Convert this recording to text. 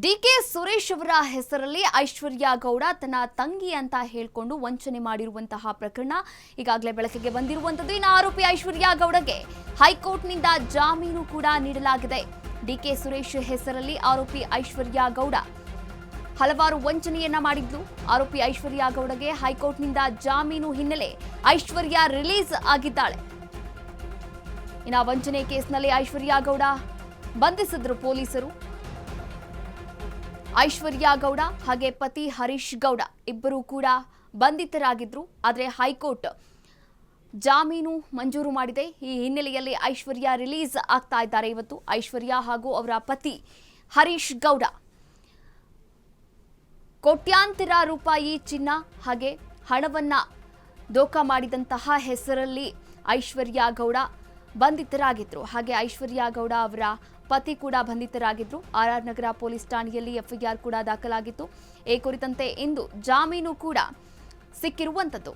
DK Suresh ಅವರ ಹೆಸರಲ್ಲಿ ಐಶ್ವರ್ಯ ಗೌಡ ತನ್ನ ತಂಗಿ ಅಂತ ಹೇಳಿಕೊಂಡು ವಂಚನೆ ಮಾಡಿರುವಂತಹ ಪ್ರಕರಣ ಈಗಾಗಲೇ ಬೆಳಕಿಗೆ ಬಂದಿರುವಂತದ್ದು. ಇನ್ನು ಆರೋಪಿ ಐಶ್ವರ್ಯ ಗೌಡಗೆ ಹೈಕೋರ್ಟ್ನಿಂದ ಜಾಮೀನು ಕೂಡ ನೀಡಲಾಗಿದೆ. ಡಿಕೆ ಸುರೇಶ್ ಹೆಸರಲ್ಲಿ ಆರೋಪಿ ಐಶ್ವರ್ಯ ಗೌಡ ಹಲವಾರು ವಂಚನೆಯನ್ನ ಮಾಡಿದ್ಲು. ಆರೋಪಿ ಐಶ್ವರ್ಯ ಗೌಡಗೆ ಹೈಕೋರ್ಟ್ನಿಂದ ಜಾಮೀನು ಹಿನ್ನೆಲೆ ಐಶ್ವರ್ಯ ರಿಲೀಸ್ ಆಗಿದ್ದಾಳೆ. ಇನ್ನು ವಂಚನೆ ಕೇಸ್ನಲ್ಲಿ ಐಶ್ವರ್ಯ ಗೌಡ ಬಂಧಿಸಿದ್ರು ಪೊಲೀಸರು. ಐಶ್ವರ್ಯ ಗೌಡ ಹಾಗೆ ಪತಿ ಹರೀಶ್ ಗೌಡ ಇಬ್ಬರು ಕೂಡ ಬಂಧಿತರಾಗಿದ್ರು. ಆದರೆ ಹೈಕೋರ್ಟ್ ಜಾಮೀನು ಮಂಜೂರು ಮಾಡಿದೆ. ಈ ಹಿನ್ನೆಲೆಯಲ್ಲಿ ಐಶ್ವರ್ಯ ರಿಲೀಸ್ ಆಗ್ತಾ ಇದ್ದಾರೆ. ಇವತ್ತು ಐಶ್ವರ್ಯ ಹಾಗೂ ಅವರ ಪತಿ ಹರೀಶ್ ಗೌಡ ಕೋಟ್ಯಾಂತರ ರೂಪಾಯಿ ಚಿನ್ನ ಹಾಗೆ ಹಣವನ್ನ ದೋಖ ಮಾಡಿದಂತಹ ಹೆಸರಲ್ಲಿ ಐಶ್ವರ್ಯ ಗೌಡ ಬಂಧಿತರಾಗಿದ್ರು. ಹಾಗೆ ಐಶ್ವರ್ಯ ಗೌಡ ಅವರ ಪತಿ ಕೂಡ ಬಂಧಿತರಾಗಿದ್ರು. ಆರ್ಆರ್ ನಗರ ಪೊಲೀಸ್ ಠಾಣೆಯಲ್ಲಿ ಎಫ್ಐಆರ್ ಕೂಡ ದಾಖಲಾಗಿತ್ತು. ಈ ಕುರಿತಂತೆ ಇಂದು ಜಾಮೀನು ಕೂಡ ಸಿಕ್ಕಿರುವಂತದ್ದು.